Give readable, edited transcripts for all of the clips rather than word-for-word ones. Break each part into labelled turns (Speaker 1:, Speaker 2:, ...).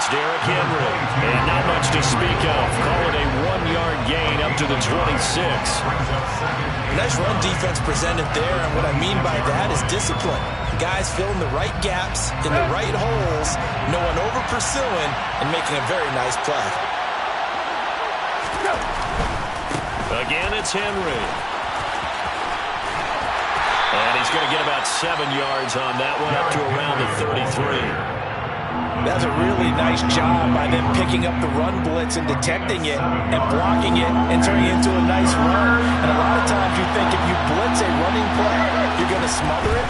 Speaker 1: Derrick Henry. And not much to speak of. Call it a 1-yard gain up to the 26.
Speaker 2: Nice run defense presented there, and what I mean by that is discipline. The guys filling the right gaps in the right holes, no one over-pursuing, and making a very nice play.
Speaker 1: Again, it's Henry. And he's going to get about 7 yards on that one, up to around the 33.
Speaker 2: That's a really nice job by them picking up the run blitz and detecting it and blocking it and turning it into a nice run. And a lot of times you think if you blitz a running play, you're going to smother it.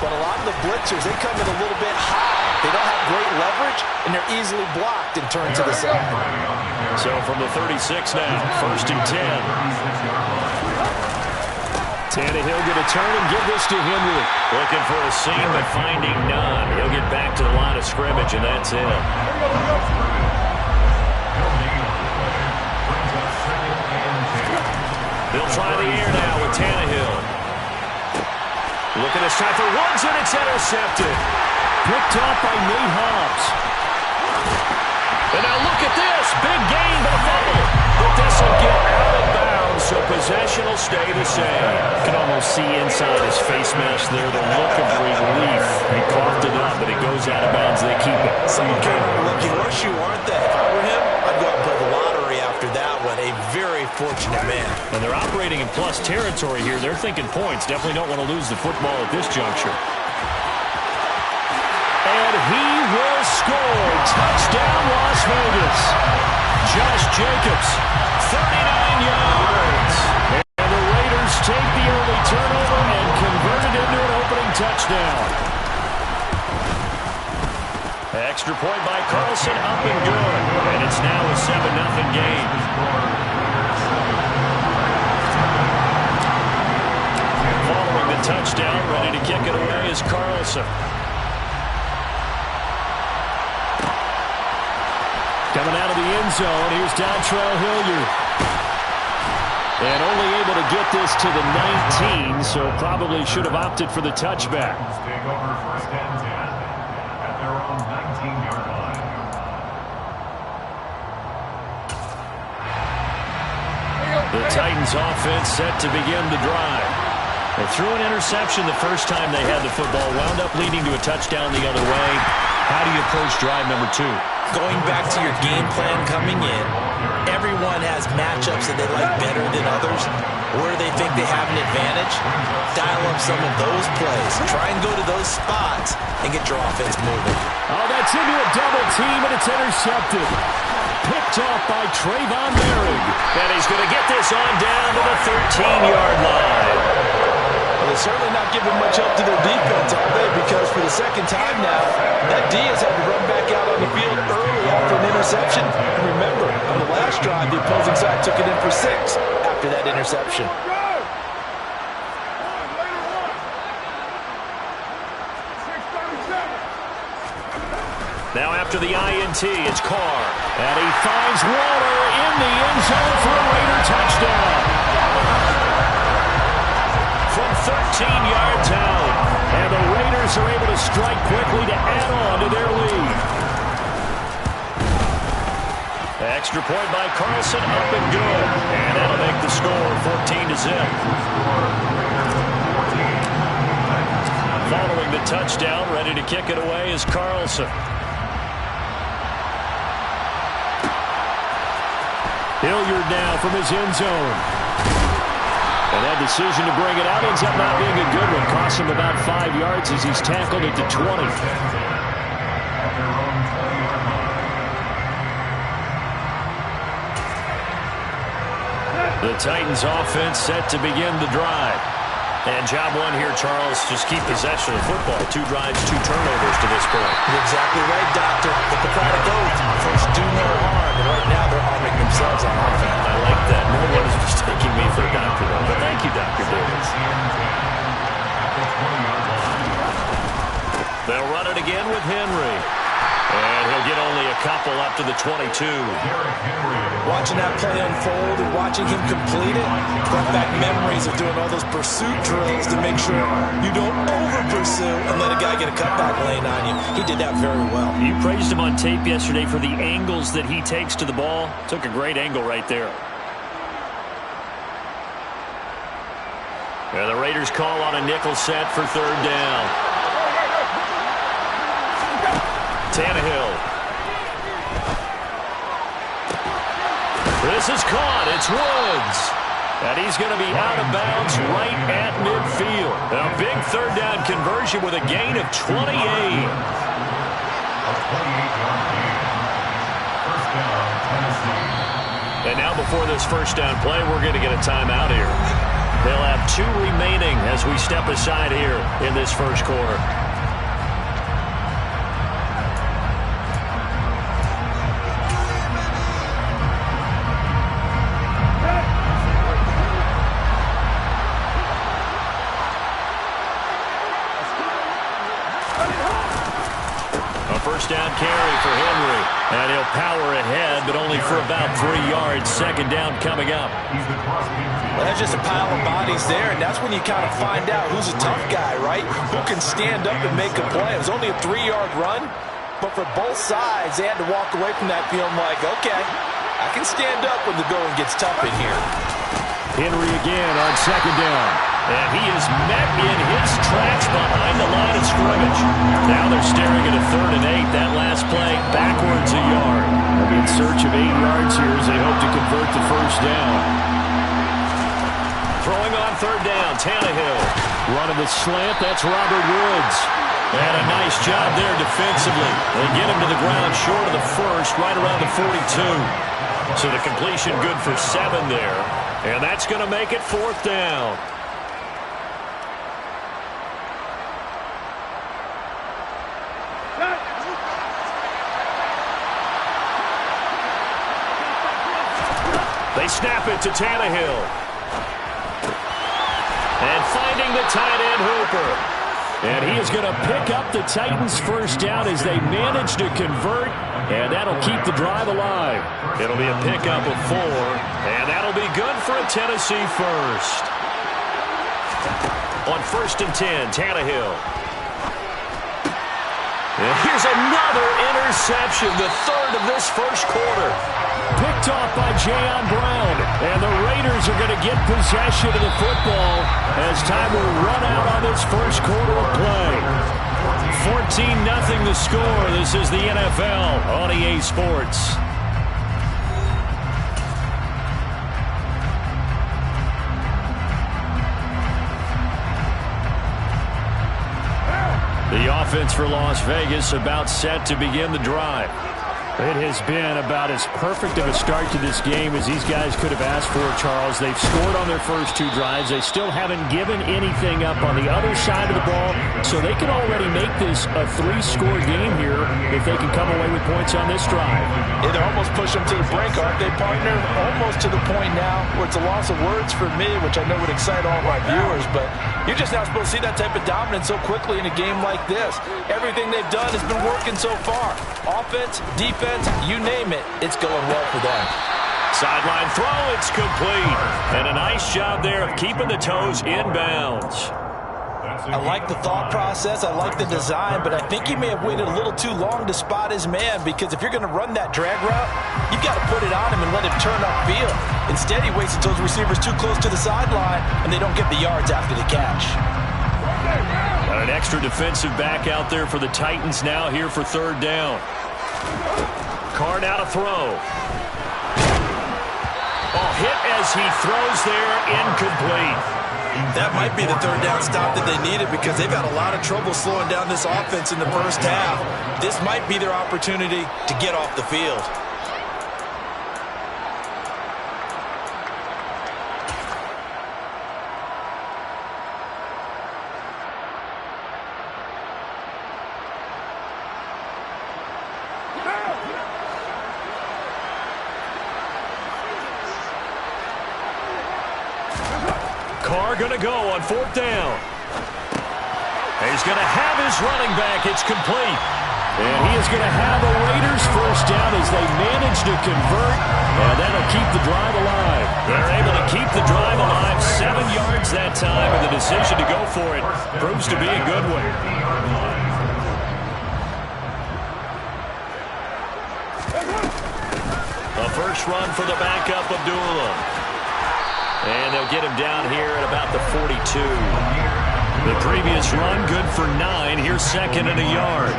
Speaker 2: But a lot of the blitzers, they come in a little bit high. They don't have great leverage, and they're easily blocked and turned to the side.
Speaker 1: So from the 36 now, 1st and 10. Tannehill going to turn and give this to Henry. Looking for a seam, but finding none. He'll get back to the line of scrimmage, and that's it. They'll try the air now with Tannehill. Looking to try for Woods, and it's intercepted. Picked off by Nate Hobbs. And now look at this. Big gain, but a fumble. But this will get out of bounds, so possession will stay the same. You can almost see inside his face mask there the look of relief. He coughed it up, but it goes out of bounds. They keep it.
Speaker 2: Some kind of lucky rush, aren't they? If I were him, I'd go out and play the lottery after that one. A very fortunate man.
Speaker 1: And they're operating in plus territory here. They're thinking points. Definitely don't want to lose the football at this juncture. And he will score. Touchdown, Las Vegas. Josh Jacobs, 39 yards. And the Raiders take the early turnover and convert it into an opening touchdown. Extra point by Carlson, up and good. And it's now a 7-0 game. Following the touchdown, ready to kick it away is Carlson. Coming out of the end zone, here's Dontrell Hilliard. And only able to get this to the 19, so probably should have opted for the touchback.
Speaker 3: Take over 1st and 10 at their own 19-yard line.
Speaker 1: The Titans offense set to begin the drive. They threw an interception the first time they had the football, wound up leading to a touchdown the other way. How do you approach drive number 2?
Speaker 2: Going back to your game plan coming in, everyone has matchups that they like better than others. Where they think they have an advantage, dial up some of those plays. Try and go to those spots and get your offense moving.
Speaker 1: Oh, that's into a double team, and it's intercepted. Picked off by Trayvon Merrick. And he's going to get this on down to the 13-yard line.
Speaker 2: Well, they're certainly not giving much help to their defense, are they? Because for the second time now, that D has had to run back out on the field early after an interception. And remember, on the last drive, the opposing side took it in for 6 after that interception.
Speaker 1: Now after the INT, it's Carr. And he finds Waller in the end zone for a Raider touchdown. From 13 yards out. And the Raiders are able to strike quickly to add on to their lead. Extra point by Carlson, up and good. And that'll make the score 14-0. Following the touchdown, ready to kick it away is Carlson. Hilliard now from his end zone. And that decision to bring it out ends up not being a good one. Costs him about 5 yards as he's tackled at the 20. The Titans offense set to begin the drive. And job one here, Charles, just keep possession of the football. 2 drives, 2 turnovers to this point.
Speaker 2: You're exactly right, Doctor. The Hippocratic Oath, first do no harm. And right now they're harming themselves on offense.
Speaker 1: I like that. No one is just taking me for a doctor, though. But thank you, Dr. Davis. They'll run it again with Henry. And he'll get only a couple up to the 22.
Speaker 2: Watching that play unfold and watching him complete it brought back memories of doing all those pursuit drills to make sure you don't over-pursue and let a guy get a cutback lane on you. He did that very well.
Speaker 1: You praised him on tape yesterday for the angles that he takes to the ball. Took a great angle right there. And the Raiders call on a nickel set for third down. Tannehill. This is caught. It's Woods. And he's going to be out of bounds right at midfield. A big third down conversion with a gain of 28. And now before this first down play, we're going to get a timeout here. They'll have 2 remaining as we step aside here in this first quarter. First down carry for Henry. And he'll power ahead, but only for about 3 yards. Second down coming up.
Speaker 2: Well, that's just a pile of bodies there, and that's when you kind of find out who's a tough guy, right? Who can stand up and make a play. It was only a 3-yard run, but for both sides, they had to walk away from that feeling like, okay, I can stand up when the going gets tough in here.
Speaker 1: Henry again on second down. And he is met in his tracks behind the line of scrimmage. Now they're staring at a 3rd and 8. That last play backwards a yard. They'll be in search of 8 yards here as they hope to convert the first down. Throwing on third down, Tannehill. Running the slant, that's Robert Woods. And a nice job there defensively. They get him to the ground short of the first, right around the 42. So the completion good for 7 there. And that's going to make it 4th down. They snap it to Tannehill. And finding the tight end Hooper. And he is going to pick up the Titans' first down as they manage to convert. And that'll keep the drive alive. It'll be a pickup of 4. And that'll be good for a Tennessee first. On 1st and 10, Tannehill. And here's another interception, the 3rd of this first quarter. Picked off by Jayon Brown. And the Raiders are going to get possession of the football as time will run out on this first quarter of play. 14-0 the score. This is the NFL on EA Sports. The offense for Las Vegas about set to begin the drive. It has been about as perfect of a start to this game as these guys could have asked for, Charles. They've scored on their first 2 drives. They still haven't given anything up on the other side of the ball, so they can already make this a 3-score game here if they can come away with points on this drive.
Speaker 2: Yeah, they're almost pushing them to the brink, aren't they, partner? Almost to the point now where it's a loss of words for me, which I know would excite all of our viewers, but you're just not supposed to see that type of dominance so quickly in a game like this. Everything they've done has been working so far. Offense, defense, you name it, it's going well for them.
Speaker 1: Sideline throw, it's complete. And a nice job there of keeping the toes inbounds.
Speaker 2: I like the thought process, I like the design, but I think he may have waited a little too long to spot his man, because if you're going to run that drag route, you've got to put it on him and let him turn upfield. Instead, he waits until his receiver's too close to the sideline, and they don't get the yards after the catch.
Speaker 1: Got an extra defensive back out there for the Titans now here for third down. Carr now to throw. Oh, hit as he throws there, incomplete.
Speaker 2: That might be the third down stop that they needed, because they've had a lot of trouble slowing down this offense in the first half. This might be their opportunity to get off the field.
Speaker 1: Carr going to go on fourth down. He's going to have his running back. It's complete. And he is going to have a Raiders first down as they manage to convert, and that'll keep the drive alive. They're able to keep the drive alive, 7 yards that time, and the decision to go for it proves to be a good one. A first run for the backup, Abdullah. And they'll get him down here at about the 42. The previous run, good for 9. Here's second and a yard.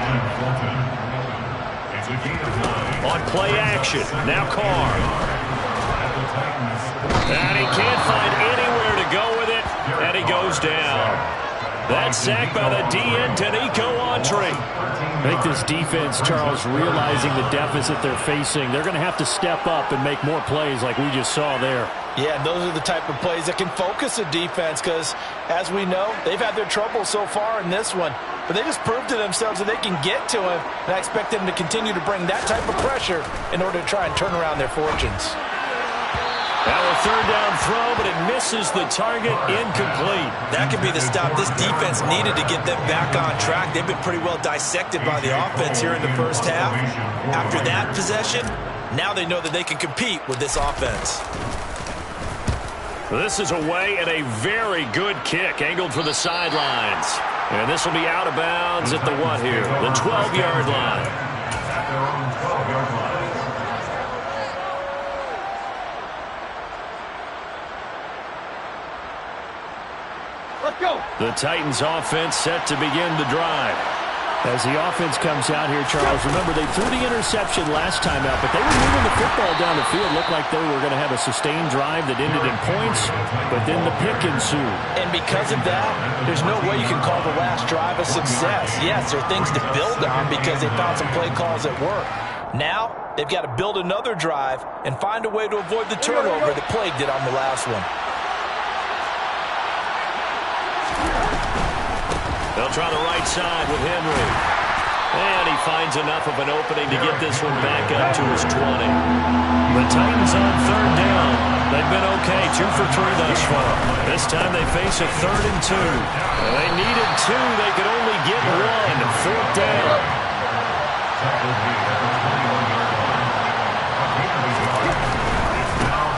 Speaker 1: On play action, now Carr. And he can't find anywhere to go with it, and he goes down. That's sacked by the DN, Tanico Autry.
Speaker 4: I think this defense, Charles, realizing the deficit they're facing, they're going to have to step up and make more plays like we just saw there.
Speaker 2: Yeah, those are the type of plays that can focus a defense because, as we know, they've had their trouble so far in this one. But they just proved to themselves that they can get to him, and I expect them to continue to bring that type of pressure in order to try and turn around their fortunes.
Speaker 1: Now a third down throw, but it misses the target, incomplete.
Speaker 5: That could be the stop this defense needed to get them back on track. They've been pretty well dissected by the offense here in the first half. After that possession, now they know that they can compete with this offense.
Speaker 1: This is away and a very good kick, angled for the sidelines. And this will be out of bounds at the what here? The 12-yard line.
Speaker 3: At their own 12-yard line.
Speaker 1: The Titans offense set to begin the drive.
Speaker 4: As the offense comes out here, Charles, remember they threw the interception last time out, but they were moving the football down the field. Looked like they were going to have a sustained drive that ended in points, but then the pick ensued.
Speaker 2: And because of that, there's no way you can call the last drive a success. Yes, there are things to build on because they found some play calls that work. Now, they've got to build another drive and find a way to avoid the turnover that plagued it on the last one.
Speaker 1: They'll try the right side with Henry. And he finds enough of an opening to get this one back up to his 20. The Titans on third down. They've been okay, 2 for 3 thus far. This time they face a 3rd and 2. They needed 2. They could only get 1. 4th down.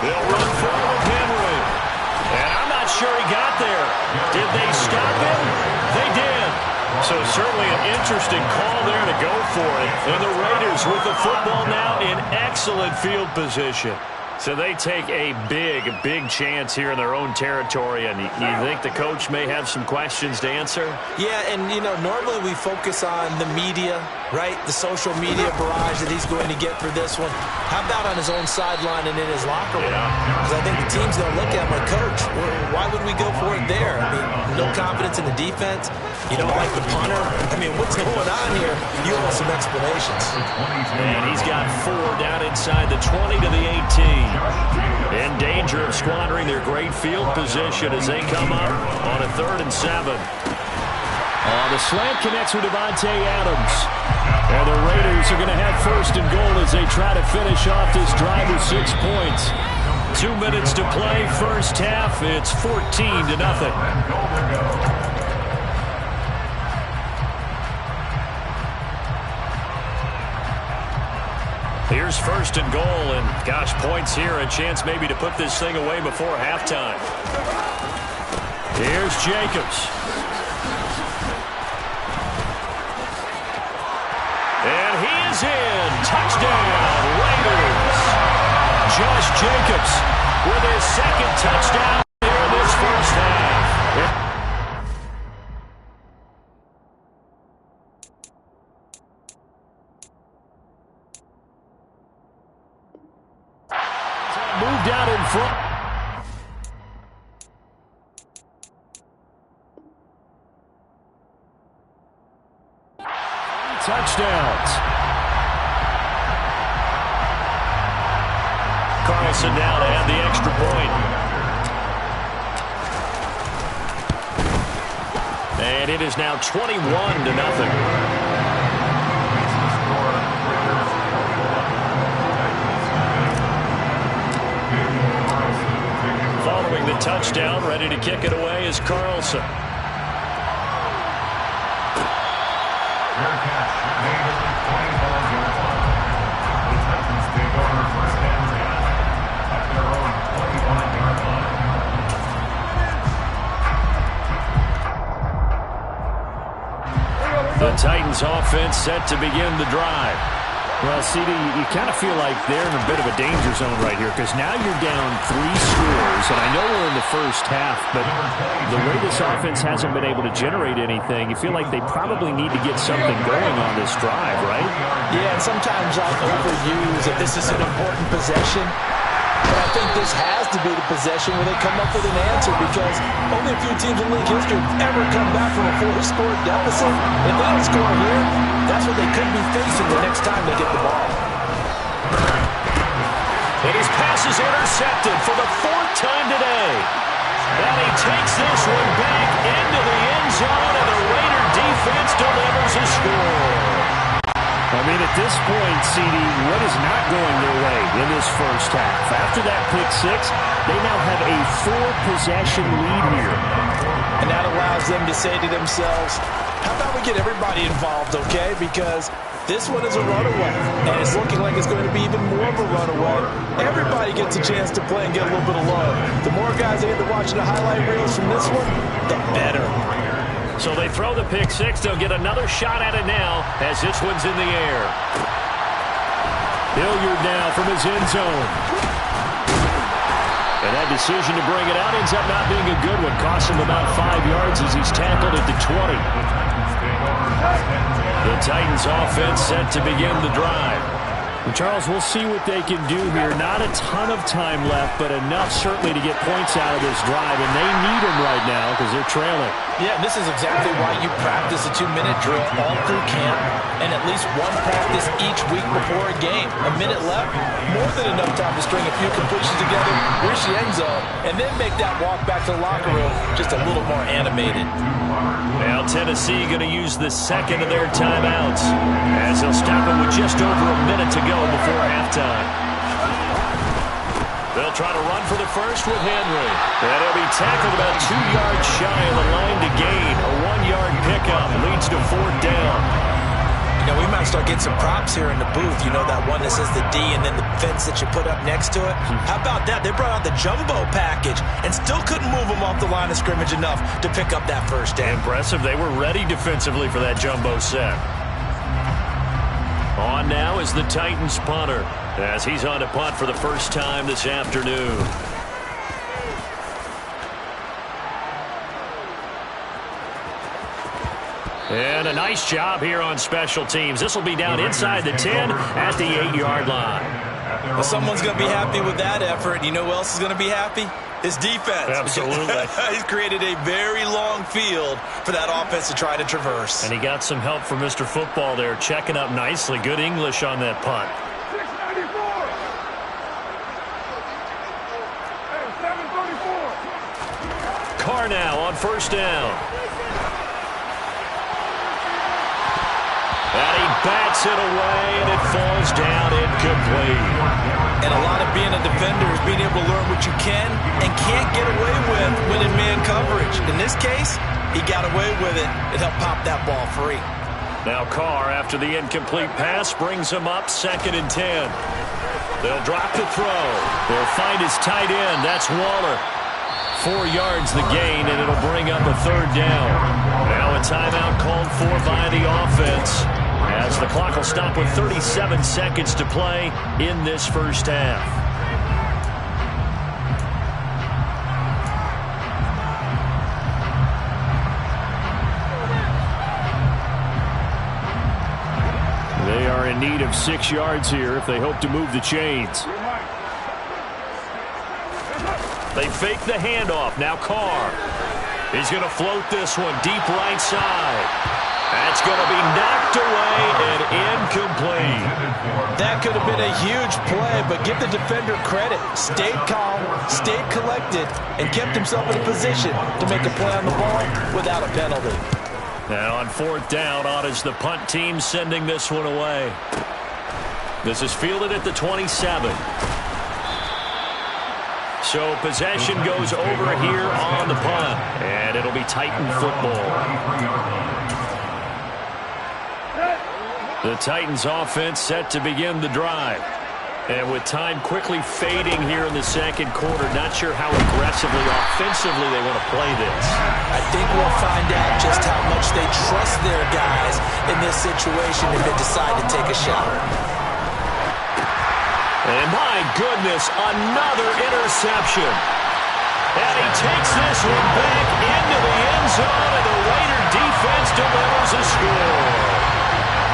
Speaker 1: They'll run forward with Henry. And I'm not sure he got there. Did they stop him? They did. So certainly an interesting call there to go for it. And the Raiders with the football now in excellent field position. So they take a big chance here in their own territory. And you think the coach may have some questions to answer?
Speaker 5: Yeah, and, you know, normally we focus on the media, right? The social media barrage that he's going to get for this one. How about on his own sideline and in his locker room? Because I think the team's going to look at him like, Coach, why would we go for it there? I mean, no confidence in the defense. You don't like the punter. I mean, what's going on here? You owe us some explanations.
Speaker 1: And he's got 4 down inside the 20 to the 18. In danger of squandering their great field position as they come up on a 3rd and 7.
Speaker 4: The slant connects with Devontae Adams. And the Raiders are going to have 1st and goal as they try to finish off this drive with 6 points.
Speaker 1: 2 minutes to play, first half. It's 14-0. Here's 1st and goal, and gosh, points here, a chance maybe to put this thing away before halftime. Here's Jacobs. And he is in. Touchdown, Raiders. Josh Jacobs with his 2nd touchdown here in this first half.
Speaker 4: Moved out in front. Touchdowns.
Speaker 1: Carlson now to add the extra point. And it is now 21-0. Following the touchdown, ready to kick it away is Carlson.
Speaker 3: Their catch made at the 25-yard line. The Titans take over first and 10 at their own 25-yard line.
Speaker 1: The Titans offense set to begin the drive.
Speaker 4: Well, CD, you kind of feel like they're in a bit of a danger zone right here because now you're down 3 scores, and I know we're in the first half, but the way this offense hasn't been able to generate anything, you feel like they probably need to get something going on this drive, right?
Speaker 5: Yeah, and sometimes I overuse that this is an important possession. But I think this has to be the possession where they come up with an answer because only a few teams in league history have ever come back from a 4-score deficit. If they don't score here, that's what they could be facing the next time they get the ball.
Speaker 1: And his pass is intercepted for the 4th time today. And he takes this one back into the end zone, and the Raider defense delivers a score.
Speaker 4: I mean, at this point, CD, what is not going their way in this first half? After that pick six, they now have a 4-possession lead here.
Speaker 5: And that allows them to say to themselves, how about we get everybody involved, okay? Because this one is a runaway, and it's looking like it's going to be even more of a runaway. Everybody gets a chance to play and get a little bit of love. The more guys they get to watch the highlight reels from this one, the better.
Speaker 1: So they throw the pick six. They'll get another shot at it now as this one's in the air.
Speaker 4: Hilliard now from his end zone.
Speaker 1: And that decision to bring it out ends up not being a good one. Costs him about 5 yards as he's tackled at the 20. The Titans offense set to begin the drive.
Speaker 4: Well, Charles, we'll see what they can do here. Not a ton of time left, but enough certainly to get points out of this drive, and they need them right now because they're trailing.
Speaker 5: Yeah, this is exactly why you practice a 2-minute drill all through camp and at least one practice each week before a game. A minute left, more than enough time to string a few completions together, reach the end zone, and then make that walk back to the locker room just a little more animated.
Speaker 1: Now Tennessee going to use the second of their timeouts as they'll stop it with just over a minute to go before halftime. They'll try to run for the first with Henry. And he'll be tackled about 2 yards shy of the line to gain. A 1-yard pickup leads to 4th down.
Speaker 5: You know, we might start getting some props here in the booth. You know, that one that says the D and then the fence that you put up next to it? How about that? They brought out the jumbo package and still couldn't move them off the line of scrimmage enough to pick up that first down.
Speaker 1: Impressive. They were ready defensively for that jumbo set. On now is the Titans punter as he's on to punt for the first time this afternoon. And a nice job here on special teams. This will be down inside the 10 at the 8-yard line.
Speaker 5: Well, someone's going to be happy with that effort. You know who else is going to be happy? His defense.
Speaker 1: Absolutely.
Speaker 5: He's created a very long field for that offense to try to traverse.
Speaker 1: And he got some help from Mr. Football there, checking up nicely. Good English on that punt.
Speaker 3: 734.
Speaker 1: Carr now on first down. And he bats it away, and it falls down incomplete.
Speaker 5: And a lot of being a defender is being able to learn what you can and can't get away with when in man coverage. In this case, he got away with it. It helped pop that ball free.
Speaker 1: Now Carr, after the incomplete pass, brings him up 2nd and 10. They'll drop the throw. They'll find his tight end. That's Waller. 4 yards the gain, and it'll bring up a 3rd down. Now a timeout called for by the offense, as the clock will stop with 37 seconds to play in this first half.
Speaker 4: They are in need of 6 yards here if they hope to move the chains.
Speaker 1: They fake the handoff. Now Carr. He's going to float this one deep right side. That's going to be knocked away and incomplete.
Speaker 5: That could have been a huge play, but give the defender credit. Stayed calm, stayed collected, and kept himself in a position to make a play on the ball without a penalty.
Speaker 1: Now on 4th down, on is the punt team sending this one away. This is fielded at the 27. So possession goes over here on the punt, and it'll be Titan football. The Titans offense set to begin the drive. And with time quickly fading here in the second quarter, not sure how aggressively, offensively they want to play this.
Speaker 5: I think we'll find out just how much they trust their guys in this situation if they decide to take a shot.
Speaker 1: And my goodness, another interception. And he takes this one back into the end zone, and the Raider defense delivers a score.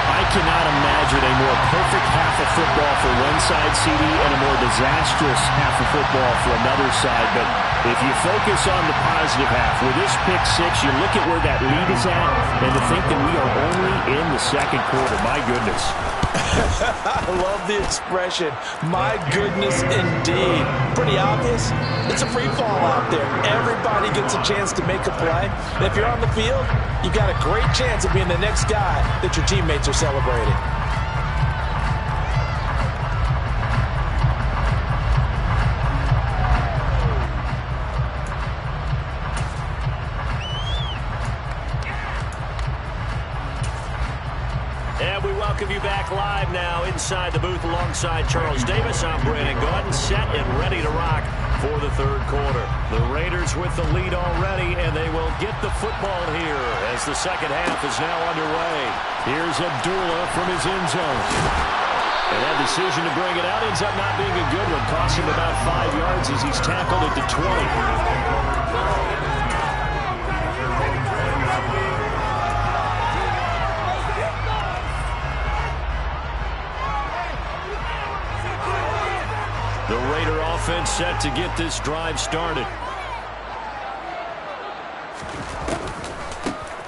Speaker 4: I cannot imagine a more perfect half of football for one side, CD, and a more disastrous half of football for another side. But if you focus on the positive half, with this pick six, you look at where that lead is at, and to think that we are only in the second quarter. My goodness.
Speaker 5: I love the expression, my goodness indeed. Pretty obvious. It's a free fall out there. Everybody gets a chance to make a play. And if you're on the field, you've got a great chance of being the next guy that your teammates are celebrating.
Speaker 1: And we welcome you back live now inside the booth alongside Charles Davis. I'm Brandon Got1, set and ready to rock for the third quarter. The Raiders with the lead already, and they will get the football here as the second half is now underway. Here's Abdullah from his end zone. And that decision to bring it out ends up not being a good one. Costs him about 5 yards as he's tackled at the 20. The Raider offense set to get this drive started.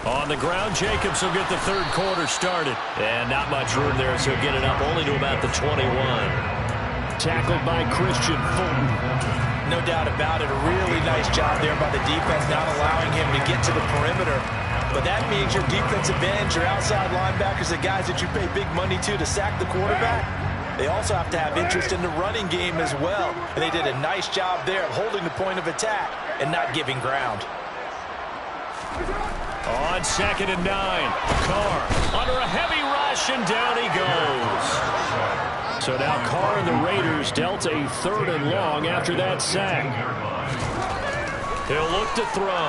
Speaker 1: On the ground, Jacobs will get the third quarter started. And not much room there, so get it up only to about the 21. Tackled by Christian Fulton.
Speaker 5: No doubt about it. A really nice job there by the defense, not allowing him to get to the perimeter. But that means your defensive ends, your outside linebackers, the guys that you pay big money to sack the quarterback, they also have to have interest in the running game as well. And they did a nice job there of holding the point of attack and not giving ground.
Speaker 1: On 2nd and 9, Carr under a heavy rush, and down he goes. So now Carr and the Raiders dealt a 3rd and long after that sack. He'll look to throw.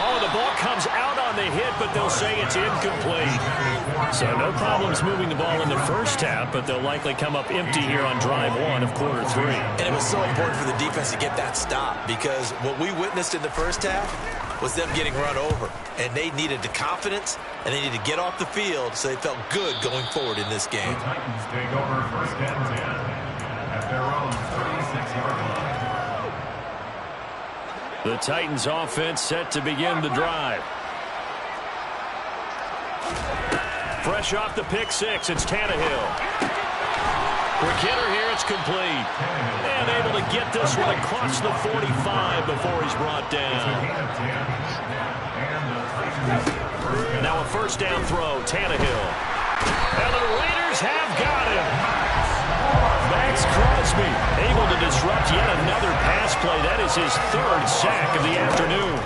Speaker 1: Oh, the ball comes out on the hit, but they'll say it's incomplete. So no problems moving the ball in the first half, but they'll likely come up empty here on drive 1 of quarter 3.
Speaker 5: And it was so important for the defense to get that stop, because what we witnessed in the first half was them getting run over. And they needed the confidence, and they needed to get off the field so they felt good going forward in this game.
Speaker 3: The Titans take over 1st and 10 at their own 36-yard line.
Speaker 1: The Titans offense set to begin the drive. Fresh off the pick six, it's Tannehill. Quick hitter here, it's complete. And able to get this one across the 45 before he's brought down. Now a 1st down throw, Tannehill. And the Raiders have got him. Max Crosby able to disrupt yet another pass play. That is his 3rd sack of the afternoon.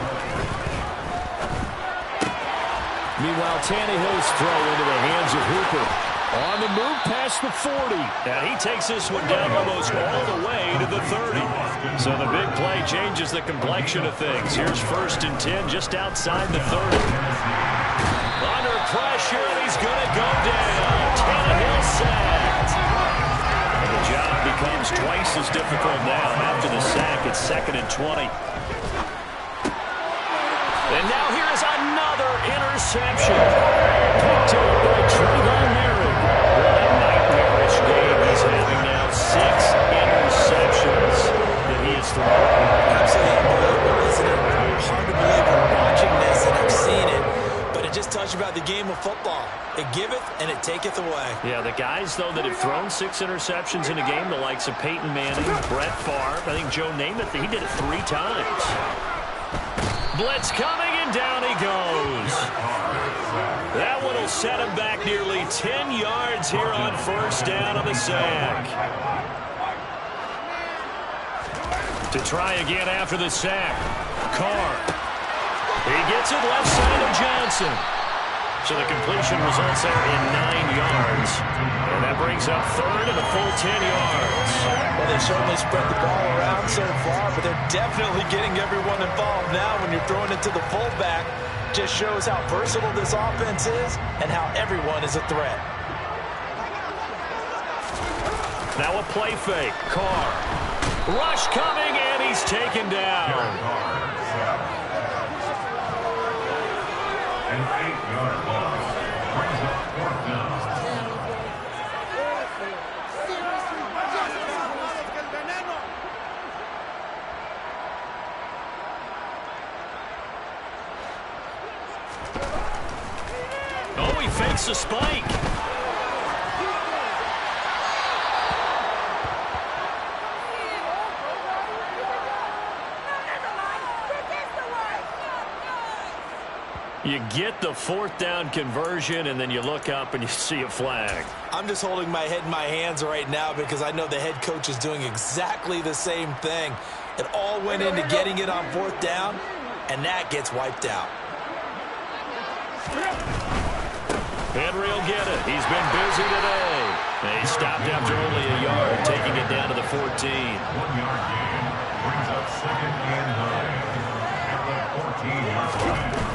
Speaker 1: Meanwhile, Tannehill's throw into the hands of Hooper. On the move past the 40. And he takes this one down almost all the way to the 30. So the big play changes the complexion of things. Here's 1st and 10 just outside the 30. Under pressure, and he's going to go down. Tannehill sacked. The job becomes twice as difficult now after the sack. It's 2nd and 20. And now here is another interception. Picked up by Trayvon Merrick. What a nightmarish game he's having now. 6 interceptions that he has thrown.
Speaker 5: Absolutely unbelievable, isn't it? Hard to believe we're watching this and I've seen it. But it just tells you about the game of football. It giveth and it taketh away.
Speaker 1: Yeah, the guys, though, that have thrown 6 interceptions in a game, the likes of Peyton Manning, Brett Favre, I think Joe Namath, he did it 3 times. Blitz coming, and down he goes. That one will set him back nearly 10 yards here on 1st down on the sack. To try again after the sack. Carr. He gets it left side of Johnson.
Speaker 4: So the completion results there in 9 yards. And that brings up third and a full 10 yards.
Speaker 5: Well, they certainly spread the ball around so far, but they're definitely getting everyone involved now when you're throwing it to the fullback. Just shows how versatile this offense is and how everyone is a threat.
Speaker 4: Now a play fake. Carr. Rush coming, and he's taken down.
Speaker 3: An 8-yard loss brings up 4th down.
Speaker 4: Oh, he fakes a spike. You get the 4th down conversion, and then you look up and you see a flag.
Speaker 5: I'm just holding my head in my hands right now because I know the head coach is doing exactly the same thing. It all went into getting it on 4th down, and that gets wiped out.
Speaker 4: Henry will get it. He's been busy today. He stopped after only a yard, taking it down to the 14.
Speaker 3: 1-yard gain brings up 2nd and 9. At the 14-yard line.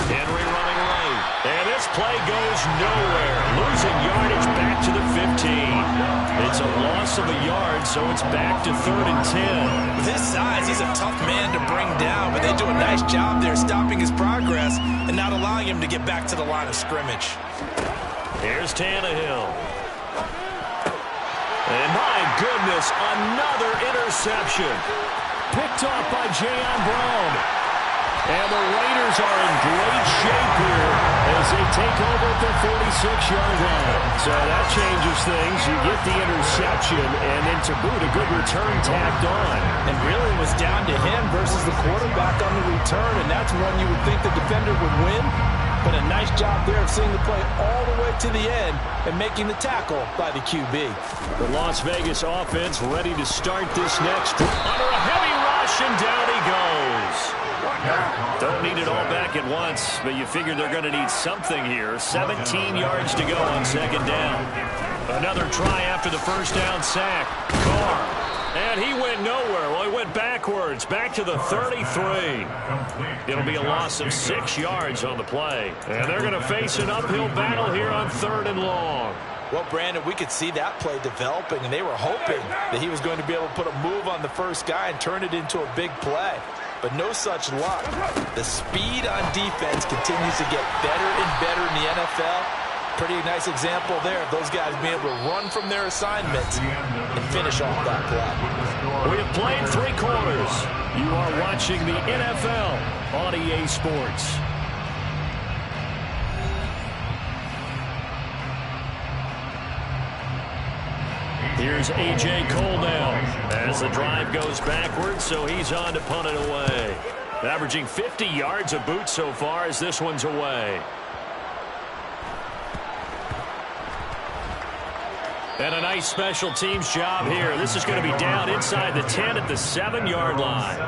Speaker 4: Henry running late. And this play goes nowhere. Losing yardage back to the 15. It's a loss of a yard, so it's back to 3rd and 10.
Speaker 5: With his size, he's a tough man to bring down, but they do a nice job there stopping his progress and not allowing him to get back to the line of scrimmage.
Speaker 4: Here's Tannehill. And my goodness, another interception. Picked off by Jayon Brown. And the Raiders are in great shape here as they take over at the 46-yard line. So that changes things. You get the interception, and then to boot, a good return tacked on.
Speaker 5: And really it was down to him versus the quarterback on the return, and that's one you would think the defender would win. But a nice job there of seeing the play all the way to the end and making the tackle by the QB.
Speaker 4: The Las Vegas offense ready to start this next under a heavy rush, and down he goes. Don't need it all back at once, but you figure they're going to need something here. 17 yards to go on 2nd down. Another try after the 1st down sack. Carr. And he went nowhere. Well, he went backwards, back to the 33. It'll be a loss of 6 yards on the play. And they're going to face an uphill battle here on 3rd and long.
Speaker 5: Well, Brandon, we could see that play developing, and they were hoping that he was going to be able to put a move on the first guy and turn it into a big play. But no such luck. The speed on defense continues to get better and better in the NFL. Pretty nice example there of those guys being able to run from their assignments and finish off that play.
Speaker 4: We have played 3 quarters. You are watching the NFL on EA Sports. Here's A.J. Cole now as the drive goes backwards, so he's on to punt it away. Averaging 50 yards a boot so far as this one's away. And a nice special teams job here. This is going to be down inside the 10 at the 7-yard line.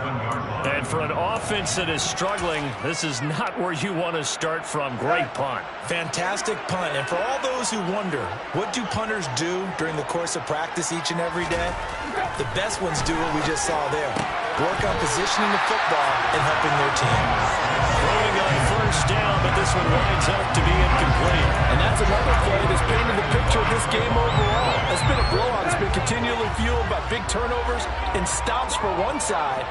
Speaker 4: And for an offense that is struggling, this is not where you want to start from. Great punt.
Speaker 5: Fantastic punt. And for all those who wonder, what do punters do during the course of practice each and every day? The best ones do what we just saw there. Work on positioning the football and helping their team.
Speaker 4: Throwing on 1st down, but this one winds up to be incomplete.
Speaker 5: And that's another play that's painted the picture of this game overall. It's been a blowout. It's been continually fueled by big turnovers and stops for one side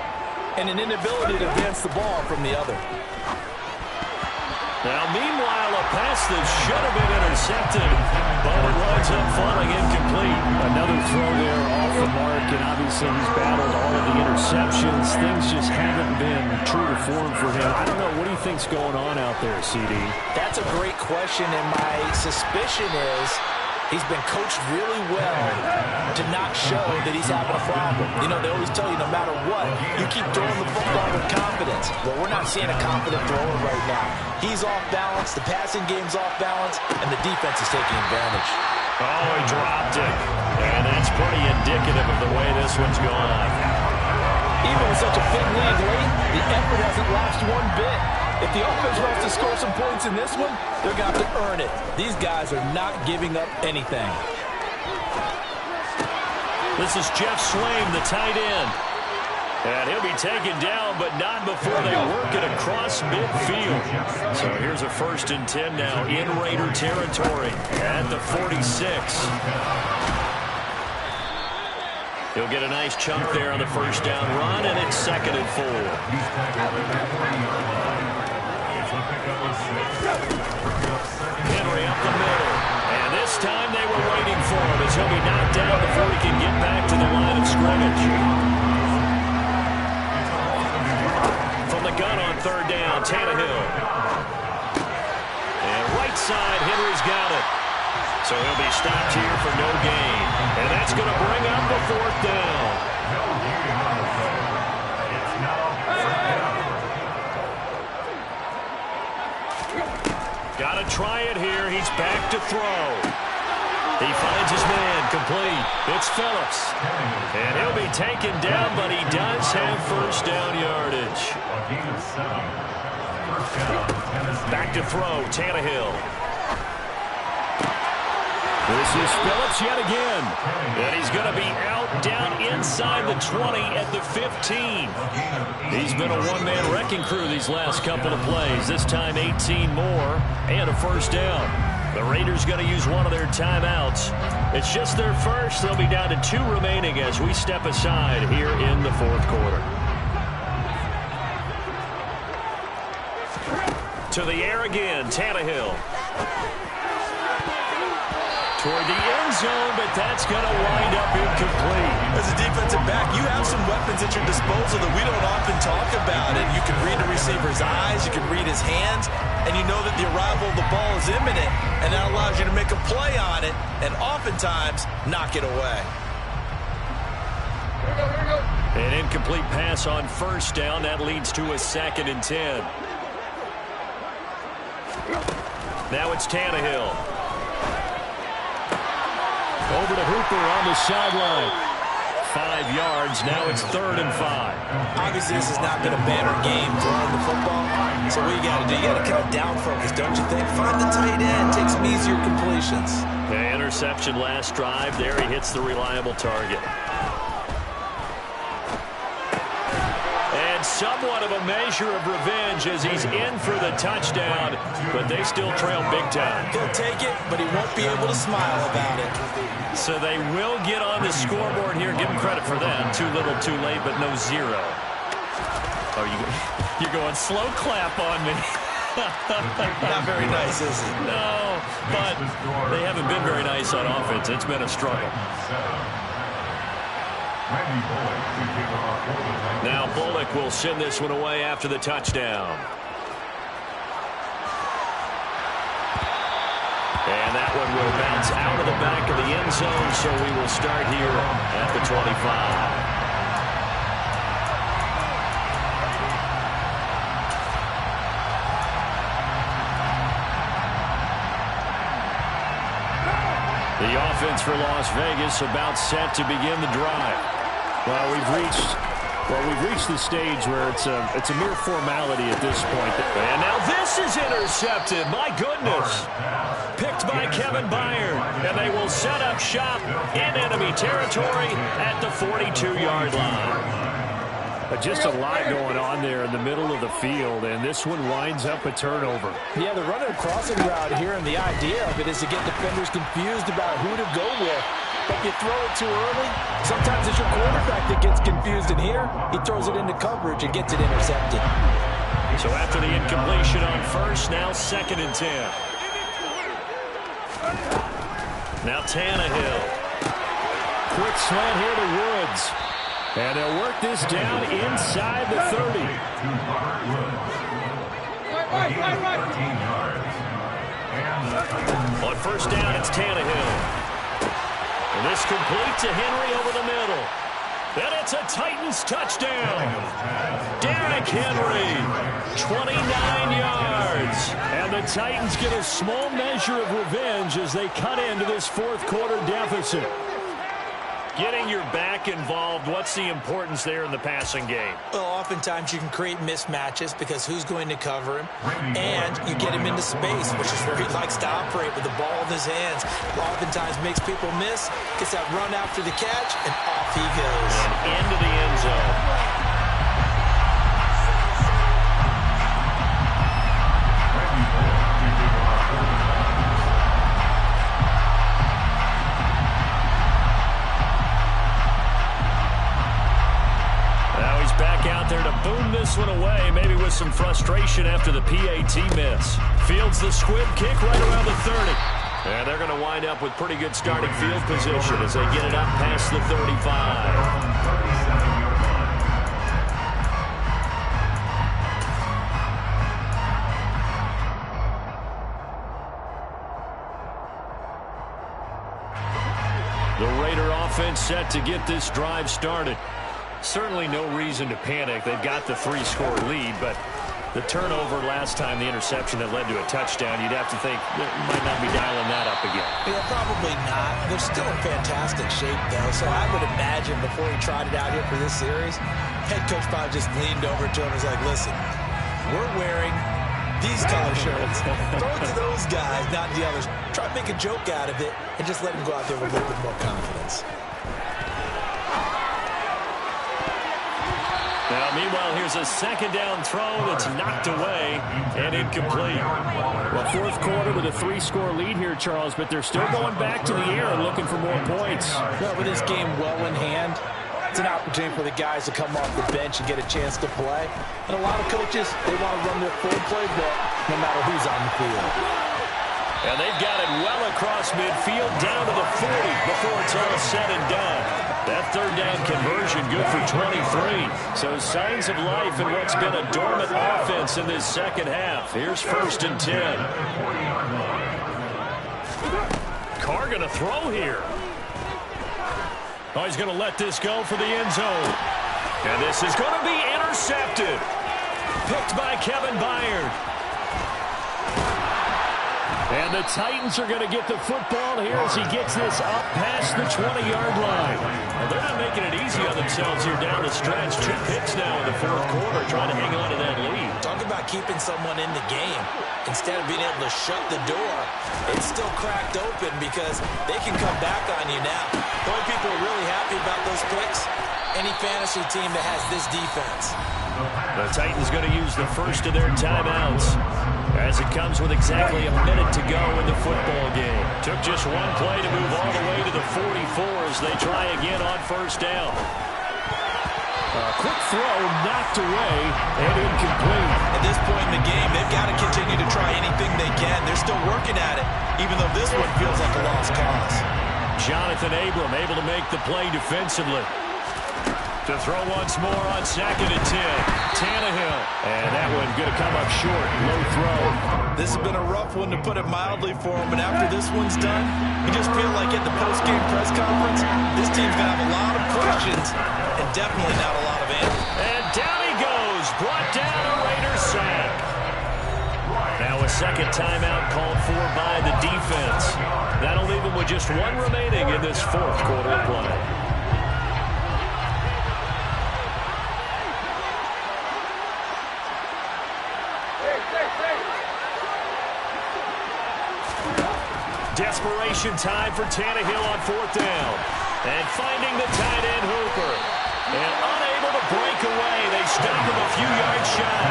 Speaker 5: and an inability to advance the ball from the other.
Speaker 4: Now, meanwhile, a pass that should have been intercepted, but it winds up falling incomplete. Another throw there off the mark, and obviously he's battled all of the interceptions. Things just haven't been true to form for him. I don't know. What do you think's going on out there, CD?
Speaker 5: That's a great question, and my suspicion is he's been coached really well to not show that he's having a problem. You know, they always tell you no matter what, you keep throwing the football with confidence. Well, we're not seeing a confident thrower right now. He's off balance, the passing game's off balance, and the defense is taking advantage.
Speaker 4: Oh, he dropped it. And that's pretty indicative of the way this one's gone.
Speaker 5: Even with such a big lead late, the effort hasn't lapsed one bit. If the offense wants to score some points in this one, they're going to have to earn it. These guys are not giving up anything.
Speaker 4: This is Jeff Swaim, the tight end. And he'll be taken down, but not before they work it across midfield. So here's a 1st and 10 now in Raider territory at the 46. He'll get a nice chunk there on the 1st down run, and it's 2nd and 4. Henry up the middle. And this time they were waiting for him as he'll be knocked down before he can get back to the line of scrimmage. From the gun on 3rd down, Tannehill. And right side, Henry's got it. So he'll be stopped here for no gain. And that's going to bring up the 4th down. Got to try it here. He's back to throw. He finds his man, complete. It's Phillips. And he'll be taken down, but he does have 1st down yardage. Back to throw, Tannehill. This is Phillips yet again. And he's going to be out down inside the 20 at the 15. He's been a one-man wrecking crew these last couple of plays. This time 18 more and a 1st down. The Raiders going to use one of their timeouts. It's just their first. They'll be down to 2 remaining as we step aside here in the 4th quarter. To the air again, Tannehill. Toward the end zone, but that's going to wind up incomplete.
Speaker 5: As a defensive back, you have some weapons at your disposal that we don't often talk about. And you can read the receiver's eyes, you can read his hands, and you know that the arrival of the ball is imminent, and that allows you to make a play on it and oftentimes knock it away.
Speaker 4: An incomplete pass on 1st down. That leads to a 2nd and 10. Now it's Tannehill. Over to Hooper on the sideline. 5 yards. Now it's 3rd and 5.
Speaker 5: Obviously, this has not been a banner game throwing the football. So what you got to do, you got to kind of down focus, don't you think? Find the tight end. Take some easier completions.
Speaker 4: The interception last drive. There he hits the reliable target. And somewhat of a measure of revenge as he's in for the touchdown, but they still trail big time.
Speaker 5: He'll take it, but he won't be able to smile about it.
Speaker 4: So they will get on the scoreboard here. Give him credit for that. Too little, too late, but no 0. Oh, you're going slow clap on me.
Speaker 5: Not very nice, is it?
Speaker 4: No, but they haven't been very nice on offense. It's been a struggle. Now Bullock will send this one away after the touchdown. And that one will bounce out of the back of the end zone, so we will start here at the 25. The offense for Las Vegas about set to begin the drive. Well, we've reached the stage where it's a mere formality at this point. And now this is intercepted. My goodness. Picked by Kevin Byard. And they will set up shop in enemy territory at the 42-yard line. Just a lot going on there in the middle of the field, and this one winds up a turnover.
Speaker 5: Yeah, they're running a crossing route here, and the idea of it is to get defenders confused about who to go with. But if you throw it too early, sometimes it's your quarterback that gets confused, and here he throws it into coverage and gets it intercepted.
Speaker 4: So after the incompletion on 1st, now 2nd and 10. Now Tannehill. Quick slant here to Woods. And they'll work this down inside the 30. On 1st down, it's Tannehill. And this complete to Henry over the middle. And it's a Titans touchdown. Derrick Henry, 29 yards. And the Titans get a small measure of revenge as they cut into this 4th quarter deficit.
Speaker 1: Getting your back involved, what's the importance there in the passing game?
Speaker 5: Well, oftentimes you can create mismatches because who's going to cover him, and you get him into space, which is where he likes to operate with the ball in his hands. Oftentimes makes people miss, gets that run after the catch, and off he goes.
Speaker 1: And into the end zone. Back out there to boom this one away, maybe with some frustration after the PAT miss. Fields the squib kick right around the 30. And they're going to wind up with pretty good starting field position as they get it up past the 35. The Raider offense set to get this drive started. Certainly no reason to panic. They've got the 3-score lead, but the turnover last time, the interception that led to a touchdown, you'd have to think they might not be dialing that up again.
Speaker 5: Yeah, probably not. They're still in fantastic shape, though, so I would imagine before he trotted out here for this series, head coach probably just leaned over to him and was like, listen, we're wearing these color shirts. Throw it to those guys, not the others. Try to make a joke out of it and just let him go out there with a little bit more confidence.
Speaker 1: Now, meanwhile, here's a second down throw that's knocked away and incomplete.
Speaker 4: Well, fourth quarter with a 3-score lead here, Charles, but they're still going back to the air and looking for more points.
Speaker 5: Well, with this game well in hand, it's an opportunity for the guys to come off the bench and get a chance to play. And a lot of coaches, they want to run their full playbook no matter who's on the field.
Speaker 1: And they've got it well across midfield down to the 40 before it's all said and done. That third down conversion good for 23. So signs of life in what's been a dormant offense in this second half. Here's 1st and 10. Carr going to throw here. Oh, he's going to let this go for the end zone. And this is going to be intercepted. Picked by Kevin Byard. And the Titans are going to get the football here as he gets this up past the 20-yard line. Well, they're not making it easy on themselves here down the stretch. 2 picks now in the fourth quarter trying to hang on to that lead.
Speaker 5: Talk about keeping someone in the game. Instead of being able to shut the door, it's still cracked open because they can come back on you now. The only people are really happy about those picks, any fantasy team that has this defense.
Speaker 1: The Titans going to use the first of their timeouts as it comes with exactly a minute to go in the football game. Took just one play to move all the way to the 44 as they try again on first down.
Speaker 4: A quick throw knocked away and incomplete.
Speaker 5: At this point in the game, they've got to continue to try anything they can. They're still working at it, even though this one feels like a lost cause.
Speaker 1: Jonathan Abram able to make the play defensively. To throw once more on 2nd and 10. Tannehill. And that one going to come up short. Low throw.
Speaker 5: This has been a rough one, to put it mildly, for him. And after this one's done, you just feel like at the post-game press conference, this team's going to have a lot of questions and definitely not a lot of answers.
Speaker 1: And down he goes. Brought down a Raiders sack. Now a second timeout called for by the defense. That'll leave him with just one remaining in this fourth quarter of play. Desperation time for Tannehill on 4th down. And finding the tight end Hooper. And unable to break away. They stopped him a few yards shy.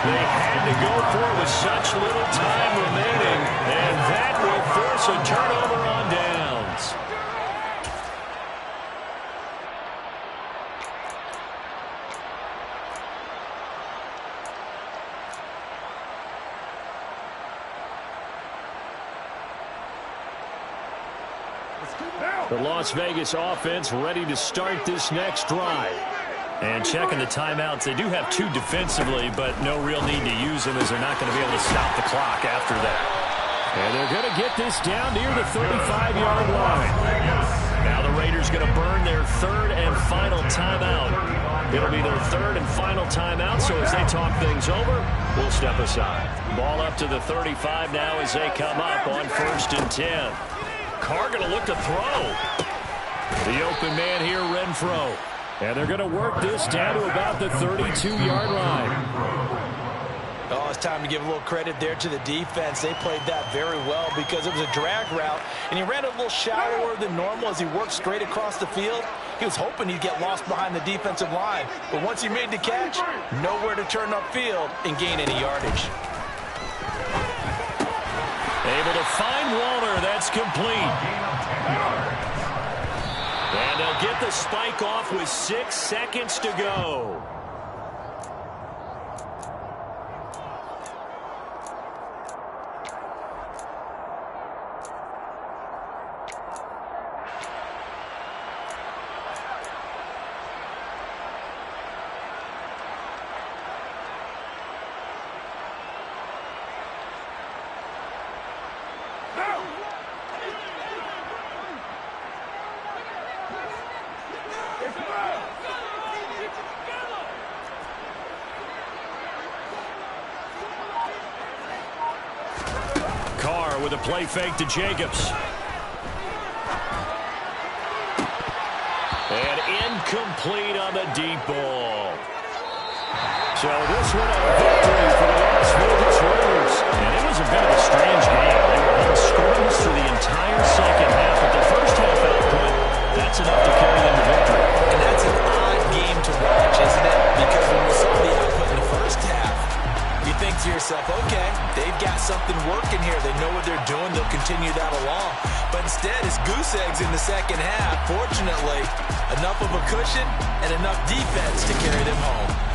Speaker 1: They had to go for it with such little time remaining. And that will force a turnover on downs. The Las Vegas offense ready to start this next drive. And checking the timeouts, they do have 2 defensively, but no real need to use them as they're not going to be able to stop the clock after that. And they're going to get this down near the 35-yard line. Now the Raiders going to burn their 3rd and final timeout. It'll be their 3rd and final timeout, so as they talk things over, we'll step aside. Ball up to the 35 now as they come up on 1st and 10. Carr going to look to throw.
Speaker 4: The open man here, Renfro. And they're going to work this down to about the 32-yard line.
Speaker 5: Oh, it's time to give a little credit there to the defense. They played that very well because it was a drag route, and he ran a little shallower than normal as he worked straight across the field. He was hoping he'd get lost behind the defensive line, but once he made the catch, nowhere to turn upfield and gain any yardage.
Speaker 4: Able to find Walter. That's complete. And they'll get the spike off with 6 seconds to go. With a play fake to Jacobs. And incomplete on the deep ball. So this one a victory for the Las Vegas Raiders. And it was a bit of a strange game. They were on scoreless through the entire second half, but the first half output, that's enough to carry them to victory.
Speaker 5: And that's an odd game to watch, isn't it? Because when we saw the output in the first half, you think to yourself, okay, they've got something working here. They know what they're doing. They'll continue that along. But instead, it's goose eggs in the second half. Fortunately, enough of a cushion and enough defense to carry them home.